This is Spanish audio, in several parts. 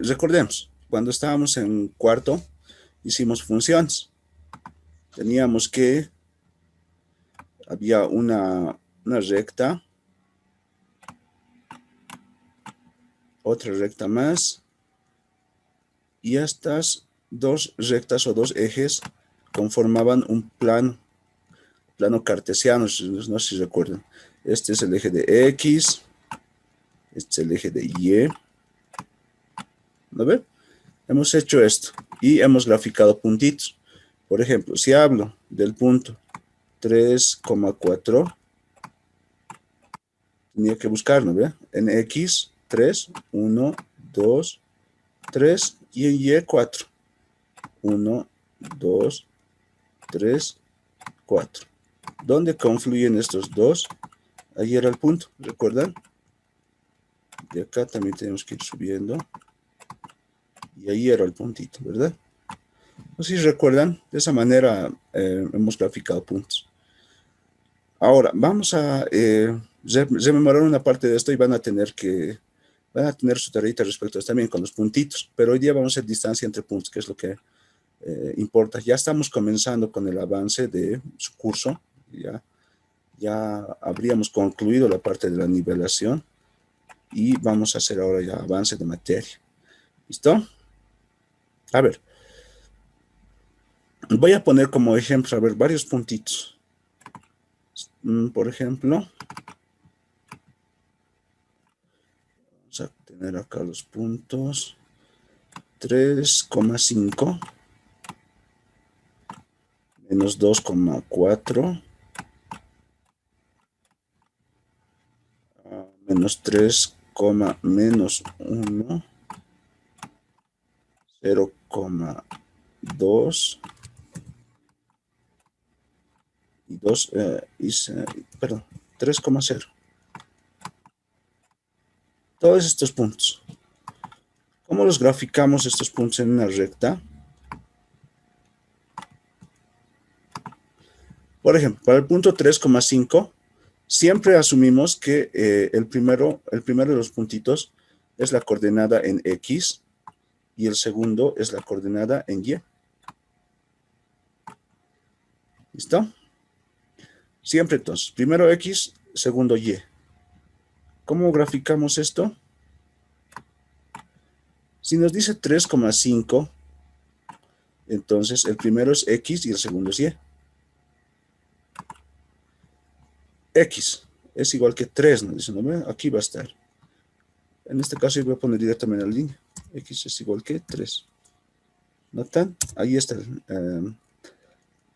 recordemos, cuando estábamos en cuarto, hicimos funciones. Teníamos que, había una recta, otra recta más, y estas dos rectas o dos ejes conformaban un plano cartesiano, no sé si recuerdan. Este es el eje de X, este es el eje de Y. ¿No ve? Hemos hecho esto y hemos graficado puntitos. Por ejemplo, si hablo del punto 3,4, tenía que buscarlo, ¿ve? En X, 3, 1, 2, 3 y en Y, 4. 1, 2, 3, 4. ¿Dónde confluyen estos dos? Ahí era el punto, ¿recuerdan? Y acá también tenemos que ir subiendo. Y ahí era el puntito, ¿verdad? No sé si recuerdan, de esa manera hemos graficado puntos. Ahora, vamos a rememorar una parte de esto y van a tener su tareita respecto a esto también con los puntitos, pero hoy día vamos a hacer distancia entre puntos, que es lo que importa. Ya estamos comenzando con el avance de su curso, ya habríamos concluido la parte de la nivelación y vamos a hacer ahora ya avance de materia. ¿Listo? A ver, voy a poner como ejemplo, a ver, varios puntitos. Por ejemplo, vamos a tener acá los puntos 3,5 menos 2,4 menos 3, menos 1, 0,2 y 2, perdón, 3,0. Todos estos puntos. ¿Cómo los graficamos estos puntos en una recta? Por ejemplo, para el punto 3,5, siempre asumimos que el primero de los puntitos es la coordenada en X y el segundo es la coordenada en Y. ¿Listo? Siempre entonces, primero X, segundo Y. ¿Cómo graficamos esto? Si nos dice 3,5, entonces el primero es X y el segundo es Y. X es igual que 3, ¿no? Dice, ¿no? Aquí va a estar. En este caso yo voy a poner directamente la línea. X es igual que 3. ¿Notan? Ahí está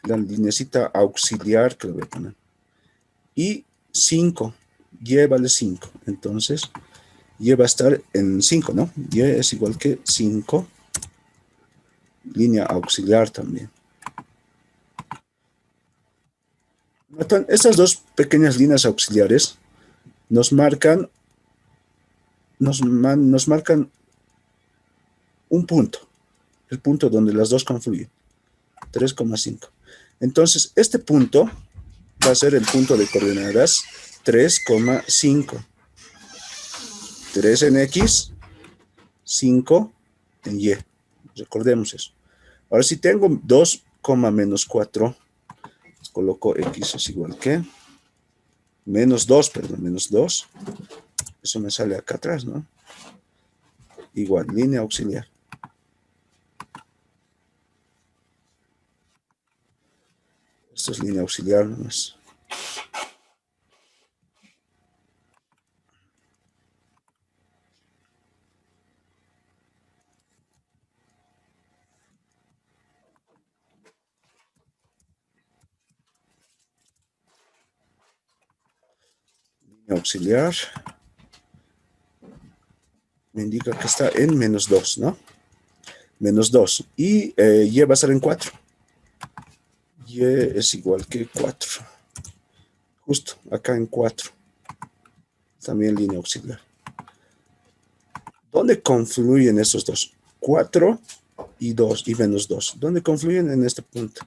la lineecita auxiliar que le voy a poner. Y 5. Y vale 5. Entonces, Y va a estar en 5, ¿no? Y es igual que 5. Línea auxiliar también. ¿Notan? Estas dos pequeñas líneas auxiliares nos marcan un punto. El punto donde las dos confluyen. 3,5. Entonces, este punto va a ser el punto de coordenadas 3,5. 3 en X, 5 en Y. Recordemos eso. Ahora, si tengo 2, menos 4, coloco X es igual que menos 2, perdón, menos 2. Eso me sale acá atrás, ¿no? Igual, línea auxiliar. Esto es línea auxiliar nomás. Línea auxiliar. Me indica que está en menos 2, ¿no? Menos 2. Y Y va a estar en 4. Y es igual que 4. Justo, acá en 4. También línea auxiliar. ¿Dónde confluyen esos dos? 4 y 2 y menos 2. ¿Dónde confluyen? En este punto.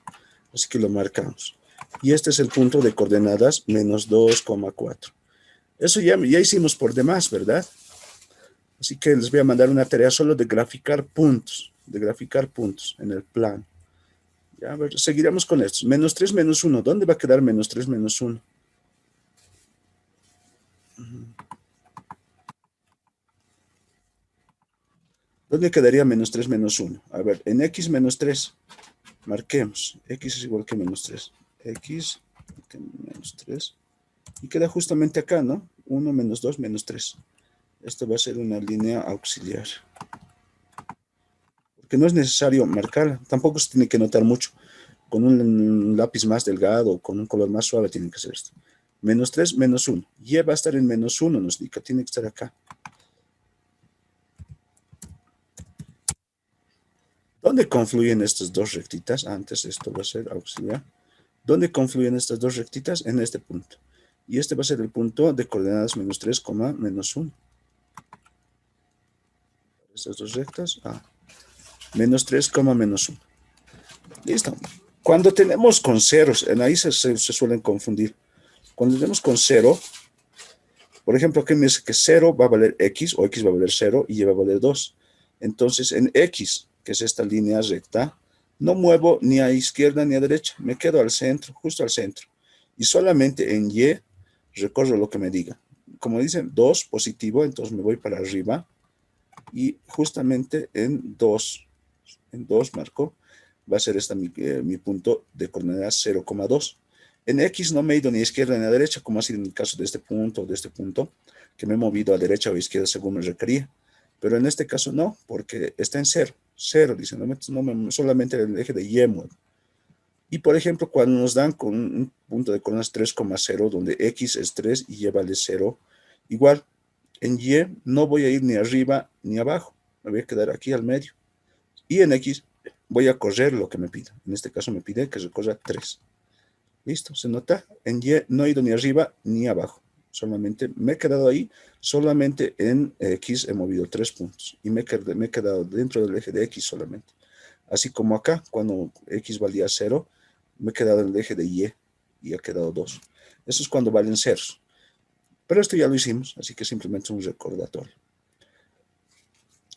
Así que lo marcamos. Y este es el punto de coordenadas menos 2,4. Eso ya hicimos por demás, ¿verdad? Así que les voy a mandar una tarea solo de graficar puntos en el plano. Ya, a ver, seguiremos con estos. Menos 3, menos 1. ¿Dónde va a quedar menos 3, menos 1? ¿Dónde quedaría menos 3, menos 1? A ver, en x menos 3, marquemos. X es igual que menos 3. X que menos 3. Y queda justamente acá, ¿no? 1 menos 2 menos 3. Esto va a ser una línea auxiliar. Porque no es necesario marcar. Tampoco se tiene que notar mucho. Con un lápiz más delgado, con un color más suave, tienen que hacer esto. Menos 3, menos 1. Y va a estar en menos 1, nos indica. Tiene que estar acá. ¿Dónde confluyen estas dos rectitas? Antes esto va a ser auxiliar. ¿Dónde confluyen estas dos rectitas? En este punto. Y este va a ser el punto de coordenadas menos 3, menos 1. Estas dos rectas. Menos 3, menos 1. Listo. Cuando tenemos con ceros, en ahí se suelen confundir. Cuando tenemos con 0, por ejemplo, aquí me dice que 0 va a valer x, o x va a valer 0, y y va a valer 2. Entonces, en x, que es esta línea recta, no muevo ni a izquierda ni a derecha, me quedo al centro, justo al centro. Y solamente en y recorro lo que me diga. Como dicen 2 positivo, entonces me voy para arriba, y justamente en 2 marco, va a ser mi punto de coordenadas 0,2. En X no me he ido ni a izquierda ni a derecha, como ha sido en el caso de este punto, que me he movido a derecha o a izquierda según me requería. Pero en este caso no, porque está en 0. 0, dice, solamente el eje de Y muevo. Y por ejemplo, cuando nos dan con un punto de coordenadas 3,0, donde X es 3 y Y vale 0, igual, en Y no voy a ir ni arriba ni abajo, me voy a quedar aquí al medio. Y en X voy a correr lo que me pida. En este caso me pide que recorra 3. Listo, ¿se nota? En Y no he ido ni arriba ni abajo. Solamente me he quedado ahí. Solamente en X he movido 3 puntos. Y me he quedado dentro del eje de X solamente. Así como acá, cuando X valía 0, me he quedado en el eje de Y. Y ha quedado 2. Eso es cuando valen ceros. Pero esto ya lo hicimos, así que simplemente es un recordatorio.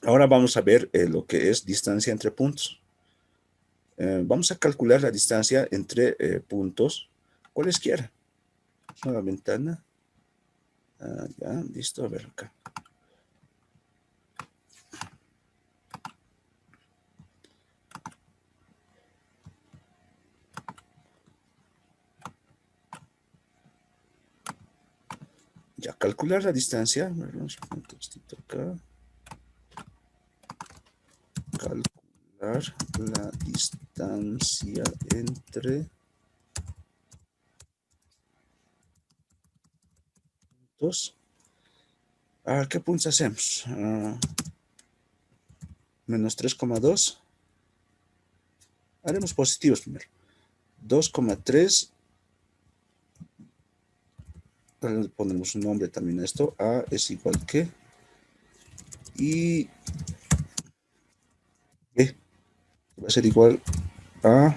Ahora vamos a ver lo que es distancia entre puntos. Vamos a calcular la distancia entre puntos cualesquiera. Nueva ventana. Ya, listo, a ver acá. Ya, calcular la distancia. Vamos a poner esto acá. Calcular la distancia entre puntos. ¿Qué puntos hacemos? Menos 3,2. Haremos positivos primero. 2,3. Pondremos un nombre también a esto. A es igual que. Y B va a ser igual a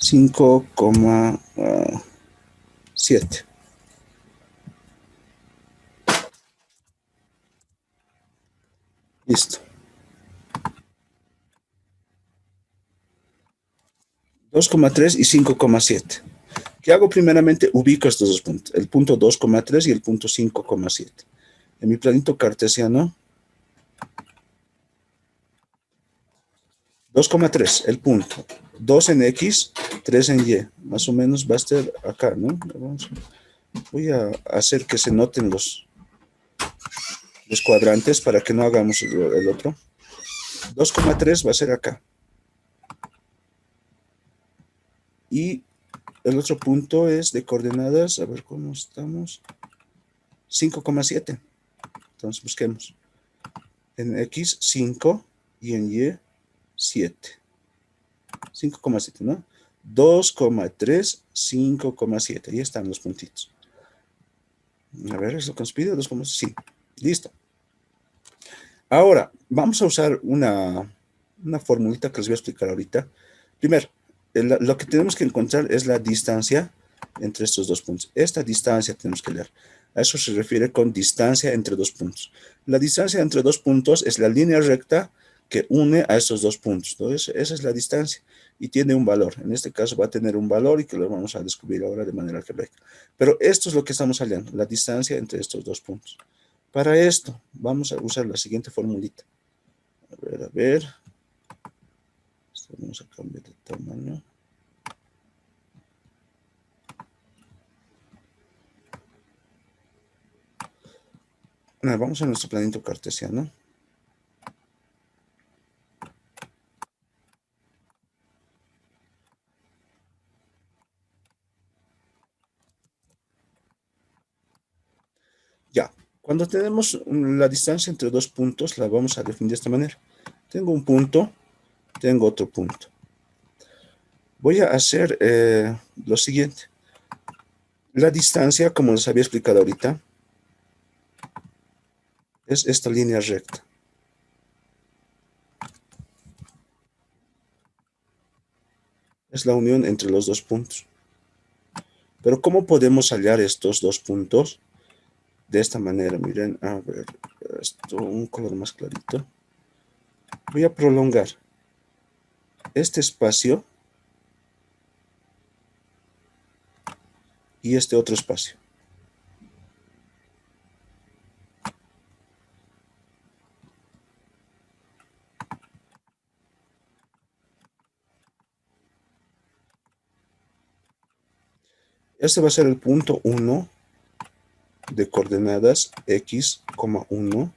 5,7. Listo. 2,3 y 5,7. ¿Qué hago primeramente? Ubico estos dos puntos, el punto 2,3 y el punto 5,7. En mi planito cartesiano, 2,3, el punto. 2 en X, 3 en Y. Más o menos va a estar acá, ¿no? Voy a hacer que se noten los cuadrantes para que no hagamos el otro. 2,3 va a ser acá. Y el otro punto es de coordenadas, a ver cómo estamos. 5,7. Entonces busquemos. En X, 5 y en Y, 7. 5,7, ¿no? 2,3, 5,7. Ahí están los puntitos. A ver, ¿es lo que nos pide? 2,7. Sí, listo. Ahora, vamos a usar una formulita que les voy a explicar ahorita. Primero, lo que tenemos que encontrar es la distancia entre estos dos puntos. Esta distancia tenemos que leer. A eso se refiere con distancia entre dos puntos. La distancia entre dos puntos es la línea recta que une a estos dos puntos. Entonces, esa es la distancia y tiene un valor. En este caso va a tener un valor y que lo vamos a descubrir ahora de manera algebraica. Pero esto es lo que estamos hallando, la distancia entre estos dos puntos. Para esto, vamos a usar la siguiente formulita. A ver. Esto vamos a cambiar de tamaño. Vamos a nuestro planito cartesiano. Ya, cuando tenemos la distancia entre dos puntos, la vamos a definir de esta manera. Tengo un punto, tengo otro punto. Voy a hacer lo siguiente. La distancia, como les había explicado ahorita, es esta línea recta. Es la unión entre los dos puntos. Pero ¿cómo podemos hallar estos dos puntos? De esta manera, miren, a ver, esto, un color más clarito. Voy a prolongar este espacio y este otro espacio. Este va a ser el punto 1 de coordenadas x, 1,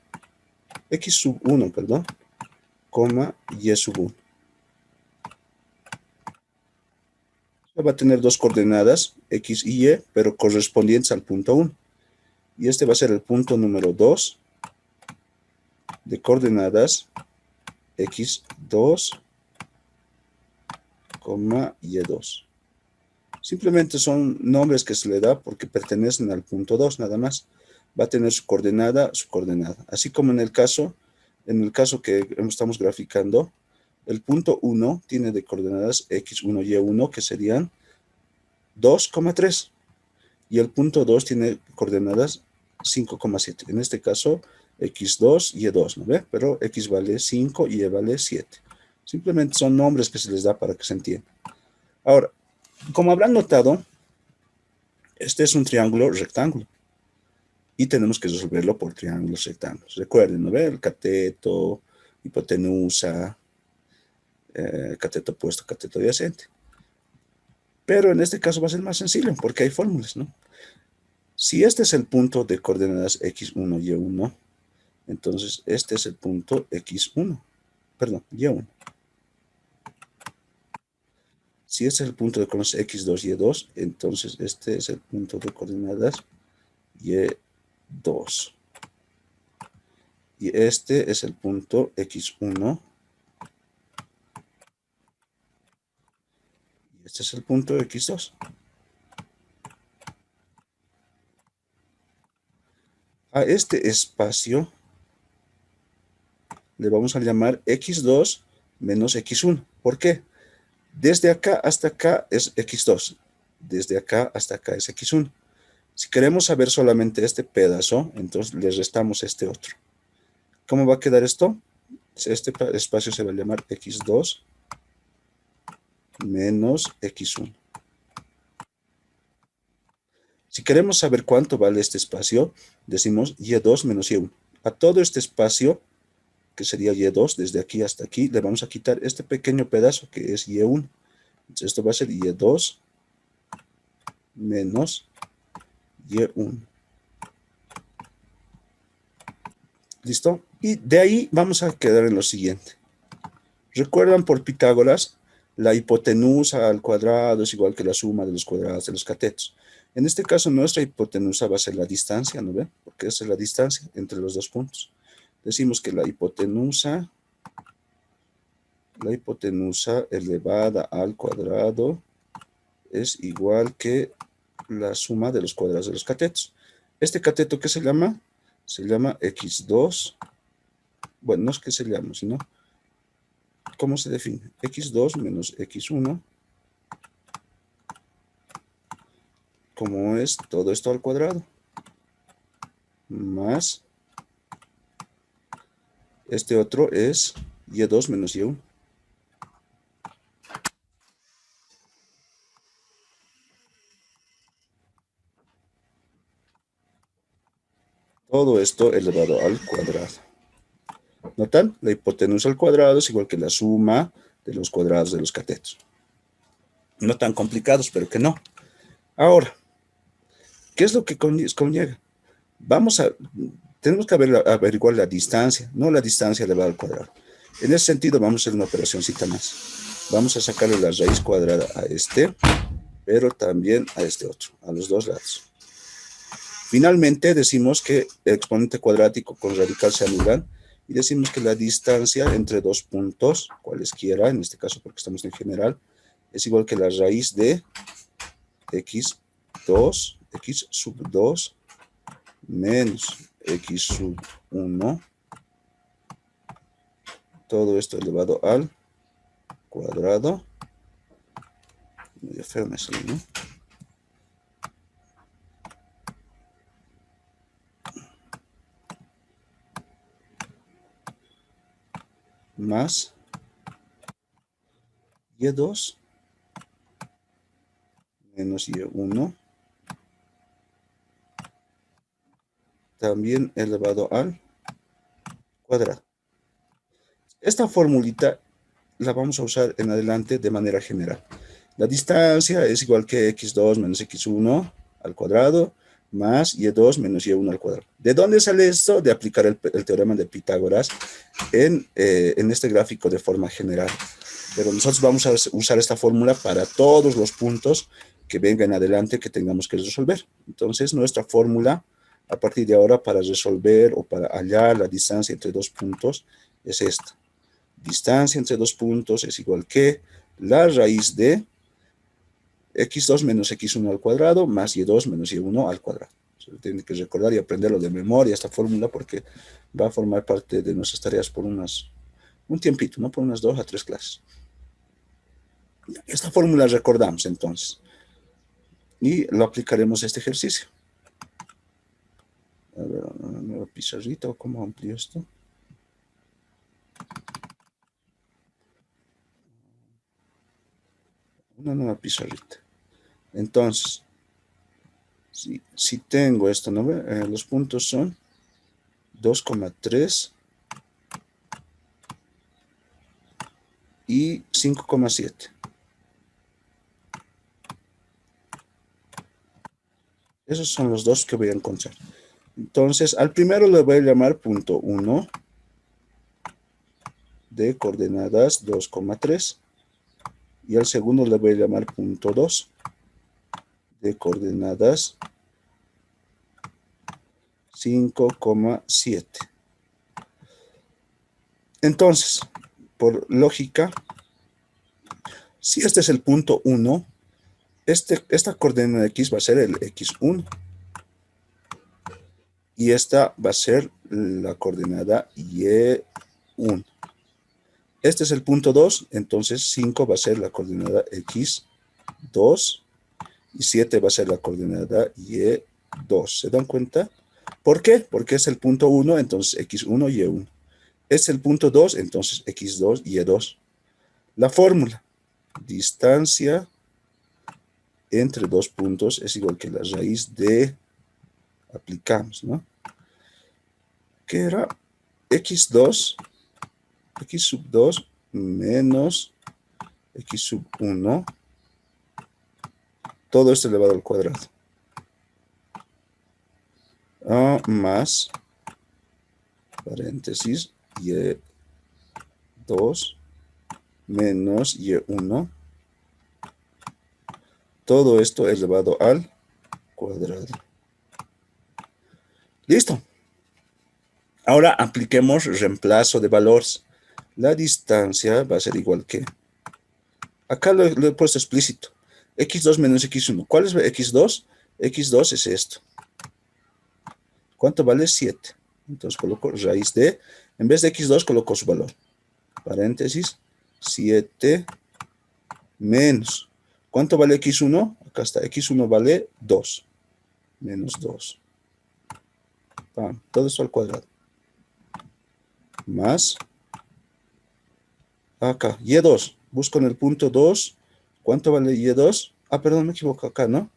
x sub 1, perdón, coma y sub 1. Va a tener dos coordenadas, x y y, pero correspondientes al punto 1. Y este va a ser el punto número 2 de coordenadas x2, y2. Simplemente son nombres que se le da porque pertenecen al punto 2, nada más. Va a tener su coordenada. Así como en el caso que estamos graficando, el punto 1 tiene de coordenadas x1, y1, que serían 2,3. Y el punto 2 tiene coordenadas 5,7. En este caso, x2, y2, ¿no ve? Pero x vale 5 y vale 7. Simplemente son nombres que se les da para que se entienda. Ahora, como habrán notado, este es un triángulo rectángulo. Y tenemos que resolverlo por triángulos rectángulos. Recuerden, ¿no ve? El cateto, hipotenusa, cateto opuesto, cateto adyacente. Pero en este caso va a ser más sencillo porque hay fórmulas, ¿no? Si este es el punto de coordenadas x1, y1, entonces este es el punto x1, perdón, y1. Si este es el punto de coordenadas x2, y2, entonces este es el punto de coordenadas y2. Y este es el punto x1. Y este es el punto x2. A este espacio le vamos a llamar x2 menos x1. ¿Por qué? Desde acá hasta acá es x2. Desde acá hasta acá es x1. Si queremos saber solamente este pedazo, entonces le restamos este otro. ¿Cómo va a quedar esto? Este espacio se va a llamar x2 menos x1. Si queremos saber cuánto vale este espacio, decimos y2 menos y1. A todo este espacio, que sería y2, desde aquí hasta aquí, le vamos a quitar este pequeño pedazo que es y1. Entonces esto va a ser y2 menos y1. ¿Listo? Y de ahí vamos a quedar en lo siguiente. ¿Recuerdan por Pitágoras? La hipotenusa al cuadrado es igual que la suma de los cuadrados de los catetos. En este caso, nuestra hipotenusa va a ser la distancia, ¿no ven? Porque esa es la distancia entre los dos puntos. Decimos que la hipotenusa elevada al cuadrado es igual que la suma de los cuadrados de los catetos. ¿Este cateto qué se llama? Se llama x2. Bueno, no es que se llame, sino ¿cómo se define? x2 menos x1, como es todo esto al cuadrado. más este otro es y2 menos y1. Todo esto elevado al cuadrado. ¿Notan? La hipotenusa al cuadrado es igual que la suma de los cuadrados de los catetos. No tan complicados, pero que no. Ahora, ¿qué es lo que conlleva? Tenemos que averiguar la distancia, no la distancia elevada al cuadrado. En ese sentido, vamos a hacer una operacióncita más. Vamos a sacarle la raíz cuadrada a este, pero también a este otro, a los dos lados. Finalmente, decimos que el exponente cuadrático con radical se anulan y decimos que la distancia entre dos puntos, cualesquiera, en este caso porque estamos en general, es igual que la raíz de x2, x sub 2 menos x sub 1, todo esto elevado al cuadrado. Medio feo me salió, ¿no? Más y2 menos y1, también elevado al cuadrado. Esta formulita la vamos a usar en adelante de manera general. La distancia es igual que x2 menos x1 al cuadrado más y2 menos y1 al cuadrado. ¿De dónde sale esto? De aplicar el teorema de Pitágoras en este gráfico de forma general. Pero nosotros vamos a usar esta fórmula para todos los puntos que vengan adelante que tengamos que resolver. Entonces, nuestra fórmula a partir de ahora para resolver o para hallar la distancia entre dos puntos es esta. Distancia entre dos puntos es igual que la raíz de x2 menos x1 al cuadrado más y2 menos y1 al cuadrado. Tienen que recordar y aprenderlo de memoria esta fórmula porque va a formar parte de nuestras tareas por un tiempito, ¿no? Por unas 2 a 3 clases. Esta fórmula recordamos entonces y lo aplicaremos a este ejercicio. A ver, una nueva pizarrita o cómo amplío esto. Una nueva pizarrita. Entonces, si tengo esto, ¿no? Los puntos son 2,3 y 5,7. Esos son los dos que voy a encontrar. Entonces, al primero le voy a llamar punto 1 de coordenadas 2,3 y al segundo le voy a llamar punto 2 de coordenadas 5,7. Entonces, por lógica, si este es el punto 1, esta coordenada x va a ser el x1 y esta va a ser la coordenada y1. Este es el punto 2, entonces 5 va a ser la coordenada x2 y 7 va a ser la coordenada y2. ¿Se dan cuenta? ¿Por qué? Porque es el punto 1, entonces x1 y y1. Es el punto 2, entonces x2 y y2. La fórmula, distancia entre dos puntos es igual que la raíz de, aplicamos, ¿no? Que era x2, x sub 2 menos x sub 1, todo esto elevado al cuadrado. Más, paréntesis, y2 menos y1, todo esto elevado al cuadrado. Listo. Ahora apliquemos reemplazo de valores. La distancia va a ser igual que, acá lo he puesto explícito, x2 menos x1. ¿Cuál es x2? x2 es esto. ¿Cuánto vale? 7. Entonces coloco raíz de, en vez de x2 coloco su valor. Paréntesis, 7 menos. ¿Cuánto vale x1? Acá está, x1 vale 2. Menos 2. Pam, todo esto al cuadrado. Más, acá, y2. Busco en el punto 2. ¿Cuánto vale y2? Ah, perdón, me equivoco acá, ¿no?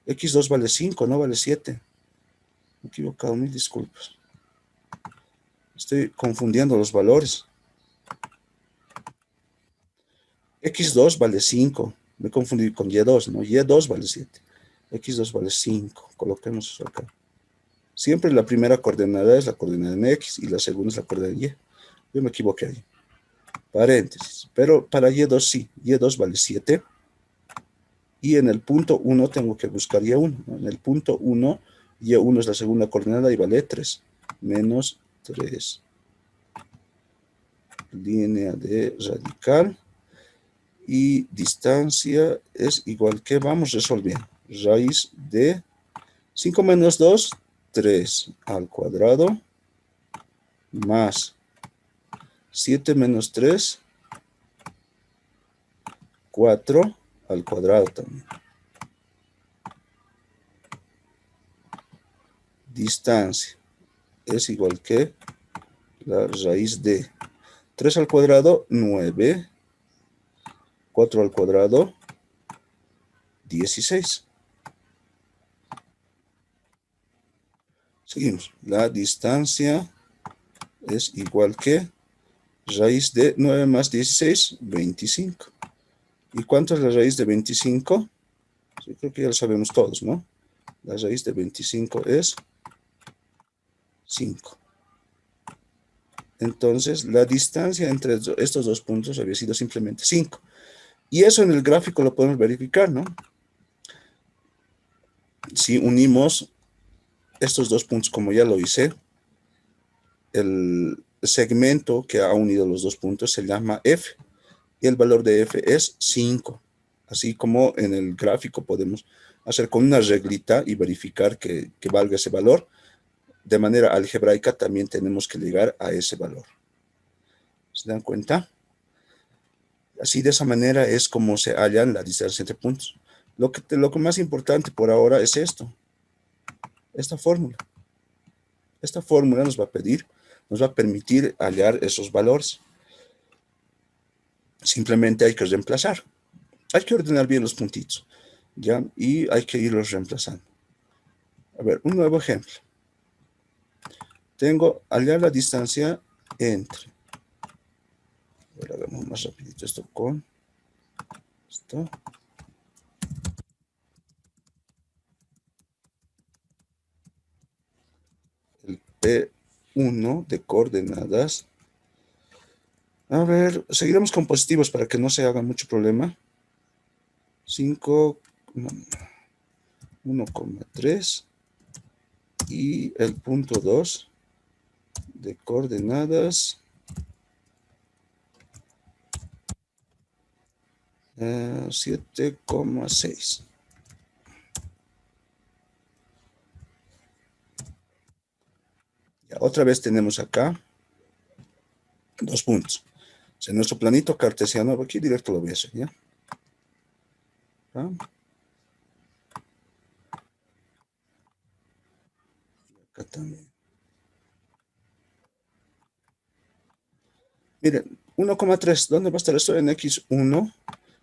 X2 vale 5, no vale 7. Me he equivocado, mil disculpas. Estoy confundiendo los valores. X2 vale 5. Me confundí con Y2, ¿no? Y2 vale 7. X2 vale 5. Coloquemos eso acá. Siempre la primera coordenada es la coordenada en X y la segunda es la coordenada en Y. Yo me equivoqué ahí. Paréntesis. Pero para Y2 sí. Y2 vale 7. Y en el punto 1 tengo que buscar Y1, ¿no? En el punto 1, Y1 es la segunda coordenada y vale 3. Menos 3. Línea de radical. Y distancia es igual que, vamos resolviendo, raíz de 5 menos 2, 3 al cuadrado, más 7 menos 3, 4 al cuadrado también. Distancia es igual que la raíz de 3 al cuadrado, 9, 4 al cuadrado, 16. Seguimos. La distancia es igual que raíz de 9 más 16, 25. ¿Y cuánto es la raíz de 25? Sí, creo que ya lo sabemos todos, ¿no? La raíz de 25 es 5. Entonces, la distancia entre estos dos puntos había sido simplemente 5. Y eso en el gráfico lo podemos verificar, ¿no? Si unimos estos dos puntos, como ya lo hice, el segmento que ha unido los dos puntos se llama F. Y el valor de F es 5. Así como en el gráfico podemos hacer con una reglita y verificar que valga ese valor. De manera algebraica también tenemos que llegar a ese valor. ¿Se dan cuenta? Así de esa manera es como se hallan la distancia entre puntos. Lo que más importante por ahora es esto. Esta fórmula. Esta fórmula nos va a permitir hallar esos valores. Simplemente hay que reemplazar. Hay que ordenar bien los puntitos, ¿ya? Y hay que irlos reemplazando. A ver, un nuevo ejemplo. Tengo hallar la distancia entre. A ver, hagamos más rapidito esto con esto. El P1 de coordenadas. A ver, seguiremos con positivos para que no se haga mucho problema. 5, 1,3 y el punto 2 de coordenadas 7,6. Otra vez tenemos acá 2 puntos. En nuestro planito cartesiano, aquí directo lo voy a hacer, ¿ya? ¿Ah? Acá también. Miren, 1,3, ¿dónde va a estar esto? En X1,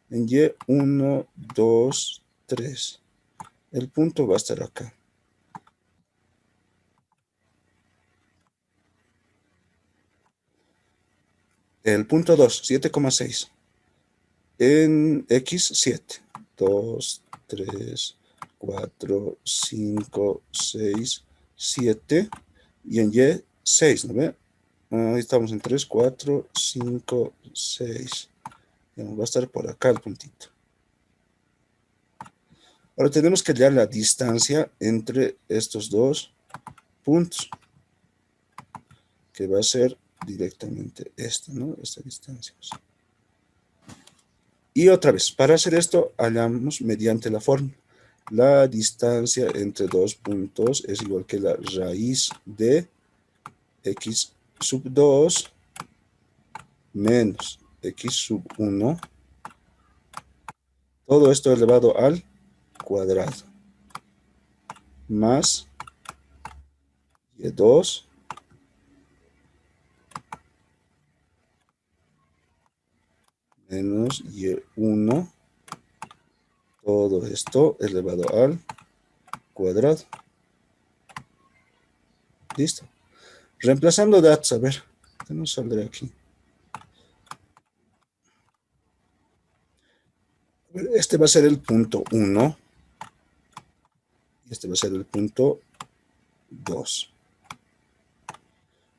en Y1, 2, 3. El punto va a estar acá. El punto 2, 7,6. En X, 7. 2, 3, 4, 5, 6, 7. Y en Y, 6, ¿no ve? Ahí estamos en 3, 4, 5, 6. Va a estar por acá el puntito. Ahora tenemos que hallar la distancia entre estos dos puntos, que va a ser directamente esta, ¿no? Esta distancia. Y otra vez, para hacer esto, hallamos mediante la fórmula. La distancia entre dos puntos es igual que la raíz de x sub 2 menos x sub 1. Todo esto elevado al cuadrado. Más y2 menos y1, todo esto elevado al cuadrado. Listo. Reemplazando datos, a ver, ¿qué nos saldrá aquí? Este va a ser el punto 1 y este va a ser el punto 2.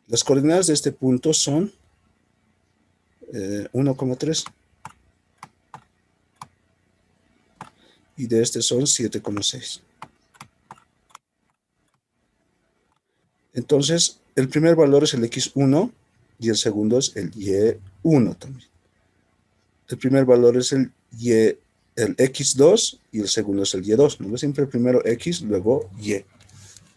Las coordenadas de este punto son 1,3 y de este son 7,6. Entonces, el primer valor es el x1 y el segundo es el y1 también. El primer valor es el x2 y el segundo es el y2. ¿No? Siempre primero x, luego y.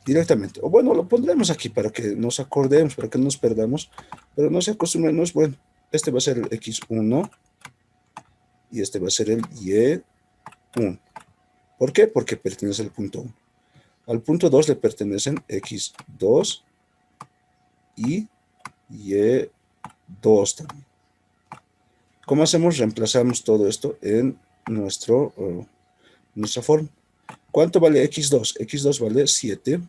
Directamente. O bueno, lo pondremos aquí para que nos acordemos, para que no nos perdamos. Pero no se acostumbren, no es bueno. Este va a ser el x1 y este va a ser el y1. ¿Por qué? Porque pertenece al punto 1. Al punto 2 le pertenecen x2 y y2 también. ¿Cómo hacemos? Reemplazamos todo esto en nuestra forma. ¿Cuánto vale x2? x2 vale 7.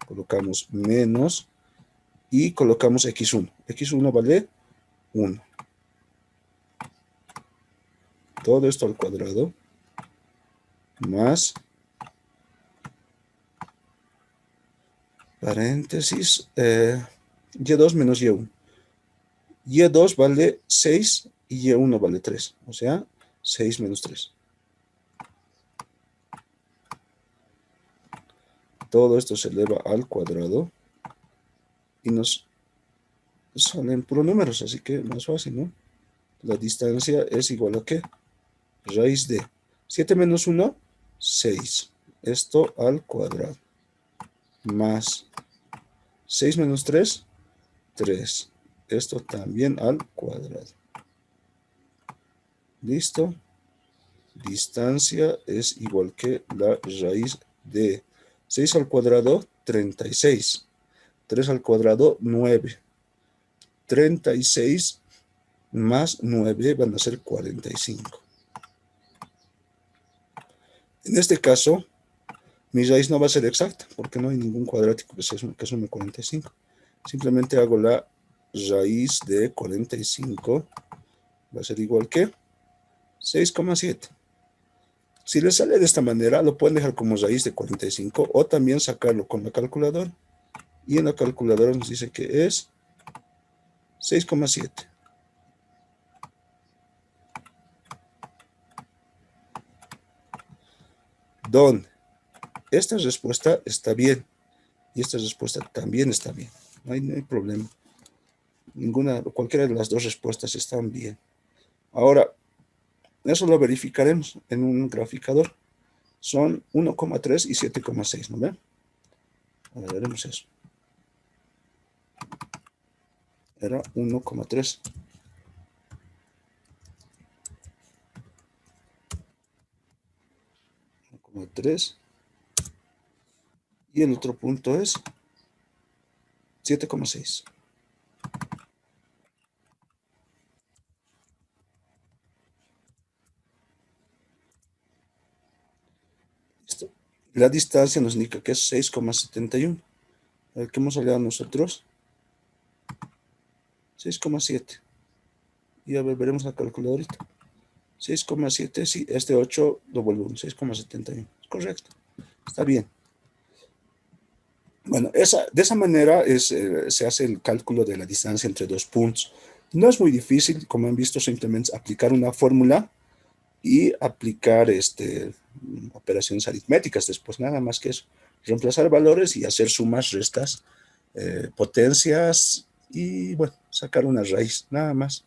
Colocamos menos y colocamos x1. x1 vale 1. Todo esto al cuadrado más paréntesis y2 menos y1. y2 vale 6 y y1 vale 3. O sea, 6 menos 3. Todo esto se eleva al cuadrado y nos salen puros números, así que más fácil, ¿no? La distancia es igual a ¿qué? Raíz de 7 menos 1, 6. Esto al cuadrado. Más 6 menos 3, 3. Esto también al cuadrado. ¿Listo? Distancia es igual que la raíz de 6 al cuadrado, 36. 3 al cuadrado, 9. 36 más 9 van a ser 45. En este caso, mi raíz no va a ser exacta, porque no hay ningún cuadrático que sume 45. Simplemente hago la raíz de 45, va a ser igual que 6,7. Si les sale de esta manera, lo pueden dejar como raíz de 45 o también sacarlo con la calculadora. Y en la calculadora nos dice que es 6,7. Donde esta respuesta está bien y esta respuesta también está bien. No hay problema. Cualquiera de las dos respuestas están bien. Ahora, eso lo verificaremos en un graficador. Son 1,3 y 7,6, ¿no ven? Ahora veremos eso. Era 1,3. 1,3. Y el otro punto es 7,6. La distancia nos indica que es 6,71. El que hemos salido nosotros, 6,7. Y a ver, veremos la calculadorita. 6,7, sí, este 8 lo vuelvo 1, 6,71. Es correcto, está bien. Bueno, de esa manera se hace el cálculo de la distancia entre dos puntos. No es muy difícil, como han visto, simplemente aplicar una fórmula y aplicar operaciones aritméticas después, nada más que eso. Reemplazar valores y hacer sumas, restas, potencias y, bueno, sacar una raíz, nada más.